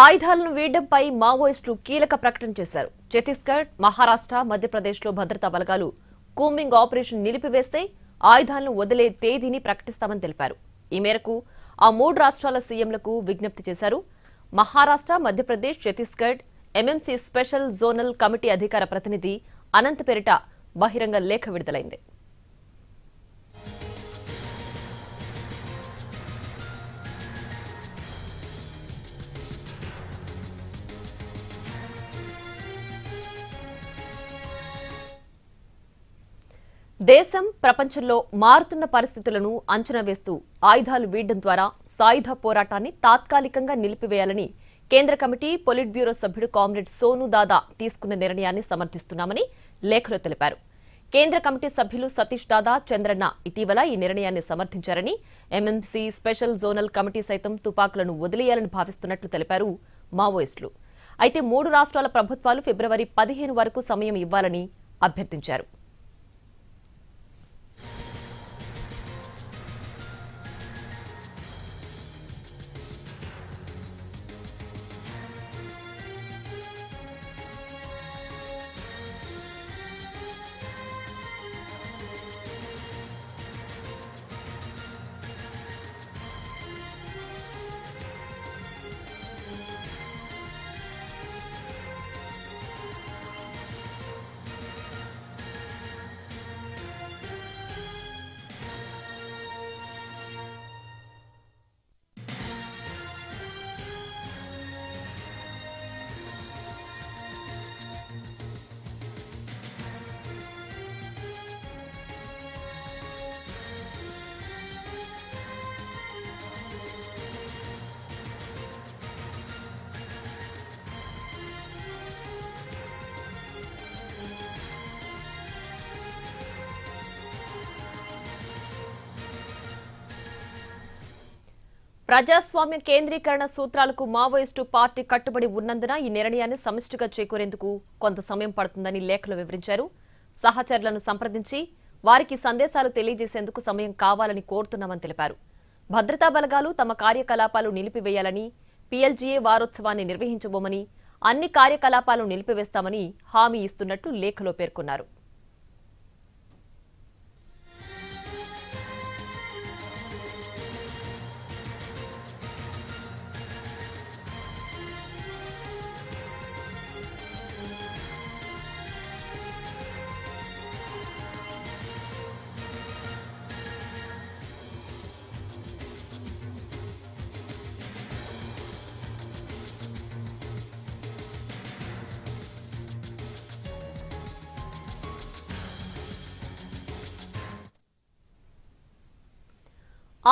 ఆయుధాలను వీడడంపై మావోయిస్టులు కీలక ప్రకటన చేశారు. ఛత్తీస్గఢ్, మహారాష్ట్ర, మధ్యప్రదేశ్లో భద్రతా బలగాలు కూంబింగ్ ఆపరేషన్ నిలిపివేస్తే ఆయుధాలను వదిలే తేదీని ప్రకటిస్తామని తెలిపారు. ఈ మేరకు ఆ మూడు రాష్ట్రాల సీఎంలకు విజ్ఞప్తి చేశారు. Maharashtra, Madhya Pradesh, Chhattisgarh MMC special zonal committee అధికార ప్రతినిధి అనంత్ పేరిట బహిరంగ లేఖ విడుదలైంది. దేశం, ప్రపంచంలో మారుతున్న పరిస్థితులను అంచనా వేస్తూ ఆయుధాలు వీడడం ద్వారా సాయుధ పోరాటాన్ని తాత్కాలికంగా నిలిపివేయాలని కేంద్ర కమిటీ పొలిట్ బ్యూరో సభ్యుడు కామ్రేడ్ సోను దాదా తీసుకున్న నిర్ణయాన్ని సమర్థిస్తున్నామని లేఖలో తెలిపారు. కేంద్ర కమిటీ సభ్యులు సతీష్ దాదా, చంద్రన్న ఇటీవల ఈ నిర్ణయాన్ని సమర్థించారని, ఎంఎంసీ స్పెషల్ జోనల్ కమిటీ సైతం తుపాకులను వదిలేయాలని భావిస్తున్నట్లు తెలిపారు మావోయిస్టులు. అయితే మూడు రాష్ట్రాల ప్రభుత్వాలు ఫిబ్రవరి 15 వరకు సమయం ఇవ్వాలని అభ్యర్థించారు. ప్రజాస్వామ్య కేంద్రీకరణ సూత్రాలకు మావోయిస్టు పార్టీ కట్టుబడి ఉన్నందున ఈ నిర్ణయాన్ని సమిష్టిగా చేకూరేందుకు కొంత సమయం పడుతుందని లేఖలో వివరించారు. సహచరులను సంప్రదించి వారికి సందేశాలు తెలియజేసేందుకు సమయం కావాలని కోరుతున్నామని తెలిపారు. భద్రతా బలగాలు తమ కార్యకలాపాలు నిలిపివేయాలని, పీఎల్జీఏ వారోత్సవాన్ని నిర్వహించబోమని, అన్ని కార్యకలాపాలు నిలిపివేస్తామని హామీ ఇస్తున్నట్లు లేఖలో పేర్కొన్నారు.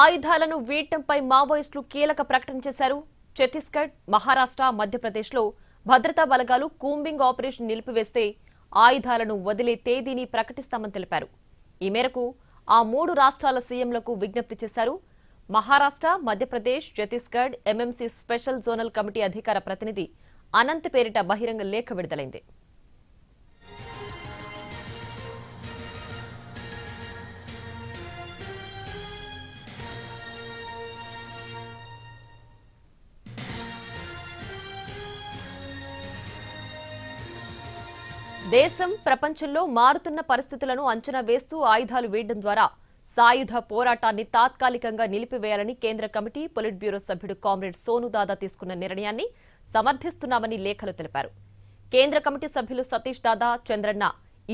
ఆయుధాలను వీడటంపై మావోయిస్టులు కీలక ప్రకటన చేశారు. ఛత్తీస్గఢ్, మహారాష్ట్ర, మధ్యప్రదేశ్లో భద్రతా బలగాలు కూంబింగ్ ఆపరేషన్ నిలిపివేస్తే ఆయుధాలను వదిలే తేదీని ప్రకటిస్తామని తెలిపారు. ఈ మేరకు ఆ మూడు రాష్ట్రాల సీఎంలకు విజ్ఞప్తి చేశారు. Maharashtra, Madhya Pradesh, Chhattisgarh MMC special zonal committee అధికార ప్రతినిధి అనంత్ పేరిట బహిరంగ లేఖ విడుదలైంది. దేశం, ప్రపంచంలో మారుతున్న పరిస్థితులను అంచనా వేస్తూ ఆయుధాలు వీడడం ద్వారా సాయుధ పోరాటాన్ని తాత్కాలికంగా నిలిపివేయాలని కేంద్ర కమిటీ పొలిట్ బ్యూరో సభ్యుడు కామ్రేడ్ సోను దాదా తీసుకున్న నిర్ణయాన్ని సమర్థిస్తున్నామని లేఖలో తెలిపారు. కేంద్ర కమిటీ సభ్యులు సతీష్ దాదా, చంద్రన్న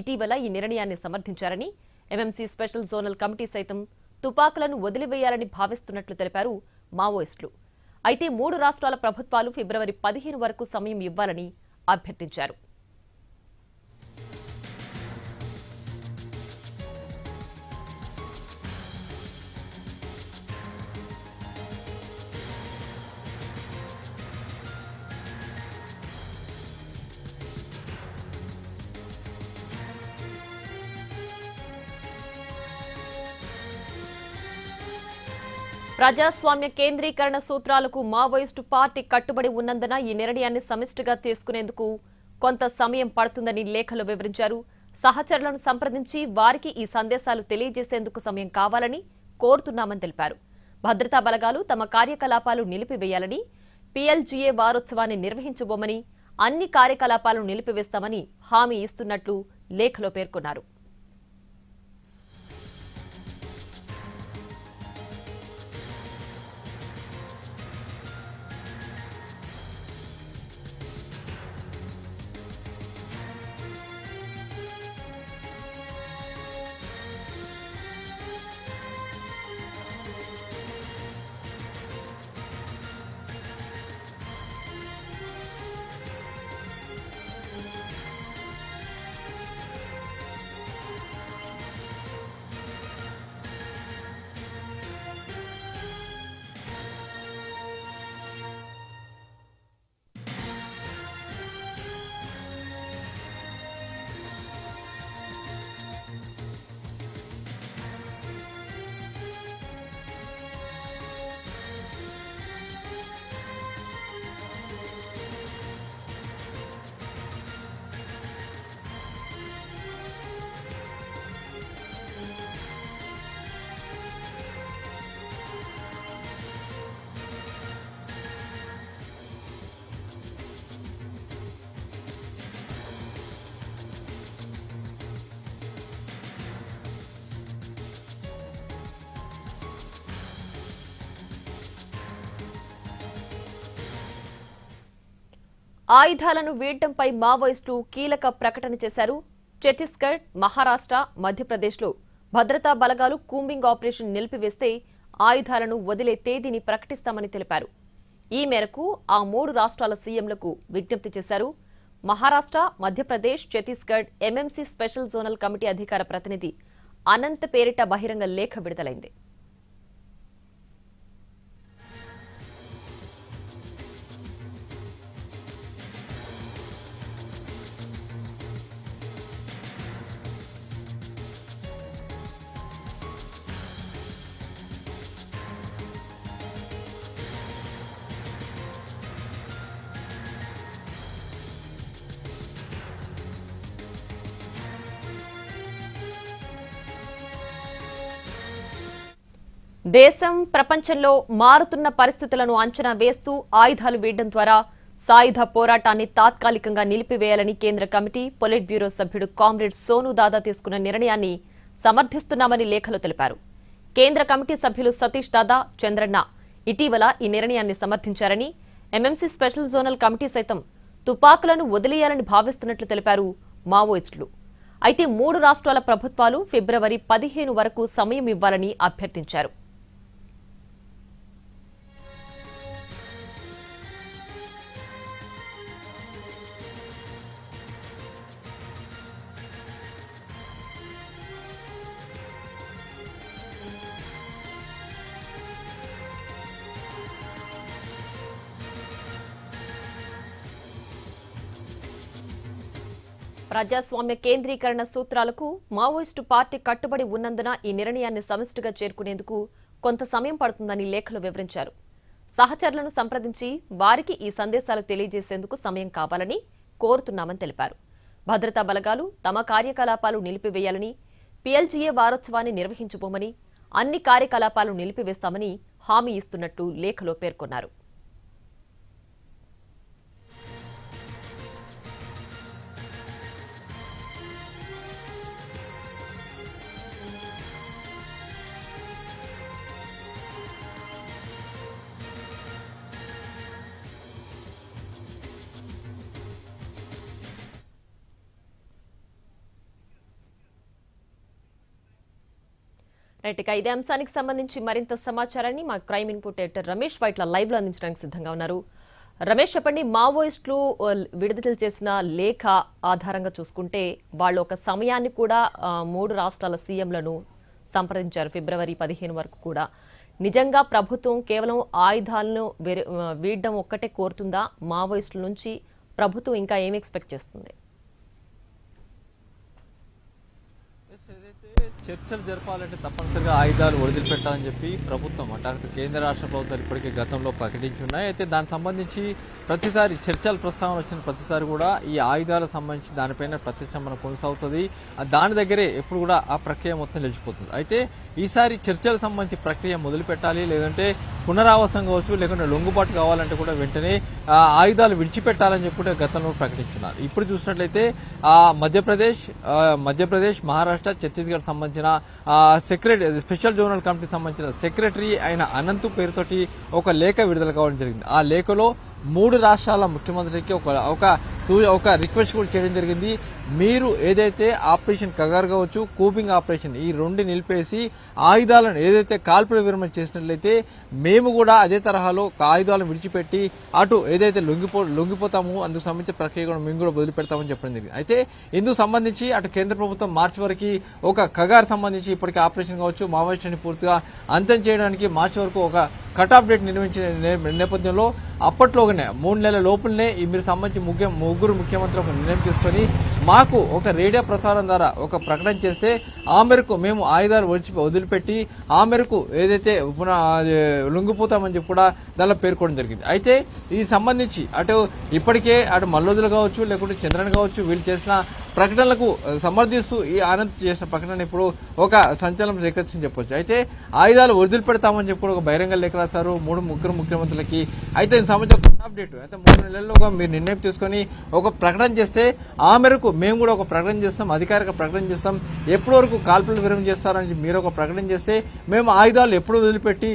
ఇటీవల ఈ నిర్ణయాన్ని సమర్థించారని, ఎంఎంసీ స్పెషల్ జోనల్ కమిటీ సైతం తుపాకులను వదిలివేయాలని భావిస్తున్నట్లు తెలిపారు మావోయిస్టులు. అయితే మూడు రాష్ట్రాల ప్రభుత్వాలు ఫిబ్రవరి 15 వరకు సమయం ఇవ్వాలని అభ్యర్థించారు. ప్రజాస్వామ్య కేంద్రీకరణ సూత్రాలకు మావోయిస్టు పార్టీ కట్టుబడి ఉన్నందున ఈ నిర్ణయాన్ని సమిష్టిగా తీసుకునేందుకు కొంత సమయం పడుతుందని లేఖలో వివరించారు. సహచరులను సంప్రదించి వారికి ఈ సందేశాలు తెలియజేసేందుకు సమయం కావాలని కోరుతున్నామని తెలిపారు. భద్రతా బలగాలు తమ కార్యకలాపాలు నిలిపివేయాలని, పీఎల్జీఏ వారోత్సవాన్ని నిర్వహించబోమని, అన్ని కార్యకలాపాలను నిలిపివేస్తామని హామీ ఇస్తున్నట్లు లేఖలో పేర్కొన్నారు. ఆయుధాలను వీడటంపై మావోయిస్టులు కీలక ప్రకటన చేశారు. ఛత్తీస్గఢ్, మహారాష్ట్ర, మధ్యప్రదేశ్లో భద్రతా బలగాలు కూంబింగ్ ఆపరేషన్ నిలిపివేస్తే ఆయుధాలను వదిలే తేదీని ప్రకటిస్తామని తెలిపారు. ఈ మేరకు ఆ 3 రాష్ట్రాల సీఎంలకు విజ్ఞప్తి చేశారు. Maharashtra, Madhya Pradesh, Chhattisgarh MMC special zonal committee అధికార ప్రతినిధి అనంత్ పేరిట బహిరంగ లేఖ విడుదలైంది. దేశం, ప్రపంచంలో మారుతున్న పరిస్థితులను అంచనా వేస్తూ ఆయుధాలు వీడడం ద్వారా సాయుధ పోరాటాన్ని తాత్కాలికంగా నిలిపివేయాలని కేంద్ర కమిటీ పొలిట్ బ్యూరో సభ్యుడు కామ్రేడ్ సోను దాదా తీసుకున్న నిర్ణయాన్ని సమర్థిస్తున్నామని లేఖలో తెలిపారు. కేంద్ర కమిటీ సభ్యులు సతీష్ దాదా, చంద్రన్న ఇటీవల ఈ నిర్ణయాన్ని సమర్థించారని, ఎంఎంసీ స్పెషల్ జోనల్ కమిటీ సైతం తుపాకులను వదిలేయాలని భావిస్తున్నట్లు తెలిపారు మావోయిస్టులు. అయితే 3 రాష్ట్రాల ప్రభుత్వాలు ఫిబ్రవరి 15 వరకు సమయం ఇవ్వాలని అభ్యర్థించారు. ప్రజాస్వామ్య కేంద్రీకరణ సూత్రాలకు మావోయిస్టు పార్టీ కట్టుబడి ఉన్నందున ఈ నిర్ణయాన్ని సమిష్టిగా చేరుకునేందుకు కొంత సమయం పడుతుందని లేఖలో వివరించారు. సహచరులను సంప్రదించి వారికి ఈ సందేశాలు తెలియజేసేందుకు సమయం కావాలని కోరుతున్నామని తెలిపారు. భద్రతా బలగాలు తమ కార్యకలాపాలు నిలిపివేయాలని, పీఎల్జీఏ వారోత్సవాన్ని నిర్వహించబోమని, అన్ని కార్యకలాపాలు నిలిపివేస్తామని హామీ ఇస్తున్నట్టు లేఖలో పేర్కొన్నారు. రైట్గా ఇదే అంశానికి సంబంధించి మరింత సమాచారాన్ని మా crime input editor Ramesh Vaitla live లో అందించడానికి సిద్ధంగా ఉన్నారు. రమేష్, చెప్పండి, మావోయిస్టులు విడుదల చేసిన లేఖ ఆధారంగా చూసుకుంటే వాళ్ళు ఒక సమయాన్ని కూడా 3 రాష్ట్రాల సీఎంలను సంప్రదించారు ఫిబ్రవరి 15 వరకు కూడా. నిజంగా ప్రభుత్వం కేవలం ఆయుధాలను వీడడం ఒక్కటే కోరుతుందా? మావోయిస్టుల నుంచి ప్రభుత్వం ఇంకా ఏం ఎక్స్పెక్ట్ చేస్తుంది? చర్చలు జరపాలంటే తప్పనిసరిగా ఆయుధాలు వదిలిపెట్టాలని చెప్పి ప్రభుత్వం అంటే కేంద్ర రాష్ట్ర ప్రభుత్వాలు ఇప్పటికే గతంలో ప్రకటించున్నాయి. అయితే దానికి సంబంధించి ప్రతిసారి చర్చల ప్రస్తావన వచ్చిన ప్రతిసారి కూడా ఈ ఆయుధాలకు సంబంధించి దానిపైన ప్రతిష్టంభన కొనసాగుతుంది. దాని దగ్గరే ఎప్పుడు కూడా ఆ ప్రక్రియ మొత్తం నిలిచిపోతుంది. అయితే ఈసారి చర్చలకు సంబంధించి ప్రక్రియ మొదలు పెట్టాలి, లేదంటే పునరావాసం కావచ్చు, లేకుంటే లొంగుబాటు కావాలంటే కూడా వెంటనే ఆయుధాలు విడిచిపెట్టాలని చెప్పి కూడా గతంలో ప్రకటించున్నారు. ఇప్పుడు చూసినట్లయితే మధ్యప్రదేశ్, మహారాష్ట్ర, ఛత్తీస్గఢ్ సంబంధించిన సెక్రటరీ స్పెషల్ జోనల్ కమిటీకి సంబంధించిన సెక్రటరీ అయిన అనంత్ పేరుతోటి ఒక లేఖ విడుదల కావడం జరిగింది. ఆ లేఖలో 3 రాష్ట్రాల ముఖ్యమంత్రికి ఒక రిక్వెస్ట్ కూడా చేయడం జరిగింది. మీరు ఏదైతే ఆపరేషన్ కగార్ కావచ్చు, కూపింగ్ ఆపరేషన్ ఈ 2 నిలిపేసి ఆయుధాలను ఏదైతే కాల్పుల విరమణ చేసినట్లయితే మేము కూడా అదే తరహాలో ఆయుధాలను విడిచిపెట్టి అటు ఏదైతే లొంగిపోతాము అందుకు సంబంధించిన ప్రక్రియ కూడా మేము కూడా వదిలిపెడతామని చెప్పడం జరిగింది. అయితే ఇందుకు సంబంధించి అటు కేంద్ర ప్రభుత్వం మార్చి వరకు ఒక కగార్ సంబంధించి ఇప్పటికీ ఆపరేషన్ కావచ్చు మావోయిస్టుని పూర్తిగా అంతం చేయడానికి మార్చి వరకు ఒక కట్ ఆఫ్ డేట్ నిర్వహించిన నేపథ్యంలో అప్పట్లోగానే 3 నెలల లోపులనే మీరు సంబంధించి ముగ్గురు ముఖ్యమంత్రులు ఒక నిర్ణయం తీసుకుని మాకు ఒక రేడియో ప్రసారం ద్వారా ఒక ప్రకటన చేస్తే ఆ మేరకు మేము ఆయుధాలు వదిలిపెట్టి ఆ మేరకు ఏదైతే లొంగిపోతామని చెప్పి కూడా దానిలో పేర్కొనడం జరిగింది. అయితే ఈ సంబంధించి ఇప్పటికే మల్లోదులు కావచ్చు, లేకుంటే చంద్రన్ కావచ్చు, వీళ్ళు చేసిన ప్రకటనలకు సమర్థిస్తూ ఈ ఆనంద్ చేసిన ప్రకటన ఇప్పుడు ఒక సంచలనం రేకెత్తిందని చెప్పొచ్చు. అయితే ఆయుధాలు వదిలిపెడతామని చెప్పి ఒక బహిరంగ లేఖ రాశారు ముగ్గురు ముఖ్యమంత్రులకి. అయితే దీనికి సంబంధించి అప్డేట్ అయితే 3 నెలల్లోగా మీరు నిర్ణయం తీసుకుని ఒక ప్రకటన చేస్తే ఆ మేరకు మేము కూడా ఒక ప్రకటన చేస్తాం, అధికారిక ప్రకటన చేస్తాం. ఎప్పటి వరకు కాల్పులు విరమణ చేస్తారని మీరు ఒక ప్రకటన చేస్తే మేము ఆయుధాలు ఎప్పుడు వదిలిపెట్టి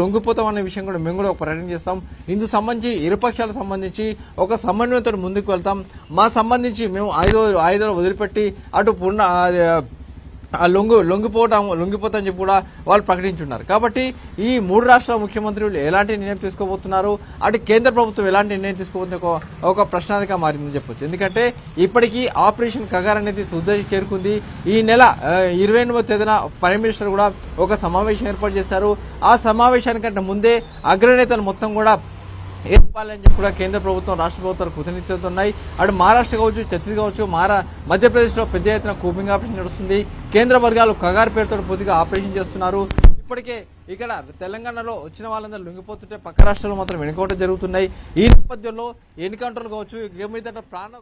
లొంగిపోతాం అనే విషయం కూడా మేము కూడా ఒక ప్రకటన చేస్తాం. ఇందుకు సంబంధించి ఇరుపక్షాలకు సంబంధించి ఒక సమన్వయంతో ముందుకు వెళ్తాం. మా సంబంధించి మేము ఆయుధాలు వదిలిపెట్టి లొంగిపోతామని చెప్పి కూడా వాళ్ళు ప్రకటించున్నారు. కాబట్టి ఈ 3 రాష్ట్రాల ముఖ్యమంత్రులు ఎలాంటి నిర్ణయం తీసుకోబోతున్నారు, కేంద్ర ప్రభుత్వం ఎలాంటి నిర్ణయం తీసుకోబోతున్న ఒక ప్రశ్నార్థకంగా మారిందని చెప్పొచ్చు. ఎందుకంటే ఇప్పటికీ ఆపరేషన్ కగార్ అనేది తుదశకు చేరుకుంది. ఈ నెల 28వ తేదీన ప్రైమ్ మినిస్టర్ కూడా ఒక సమావేశం ఏర్పాటు చేశారు. ఆ సమావేశానికంటే ముందే అగ్రనేతలు మొత్తం కూడా ఏర్పాలని చెప్పి కూడా కేంద్ర ప్రభుత్వం రాష్ట్ర ప్రభుత్వాలు కృతజ్ఞతలున్నాయి. మహారాష్ట్ర కావచ్చు, ఛత్తీస్గఢ్ కావచ్చు, మధ్యప్రదేశ్ లో పెద్ద ఎత్తున కూపింగ్ ఆపరేషన్ నడుస్తుంది. కేంద్ర వర్గాలు కగార్ పేరుతో పూర్తిగా ఆపరేషన్ చేస్తున్నారు. ఇప్పటికే ఇక్కడ తెలంగాణలో వచ్చిన వాళ్ళందరూ లొంగిపోతుంటే పక్క రాష్ట్రాల్లో మాత్రం ఎన్కౌంటర్ జరుగుతున్నాయి. ఈ నేపథ్యంలో ఎన్కౌంటర్లు కావచ్చు, మీద ప్రాణ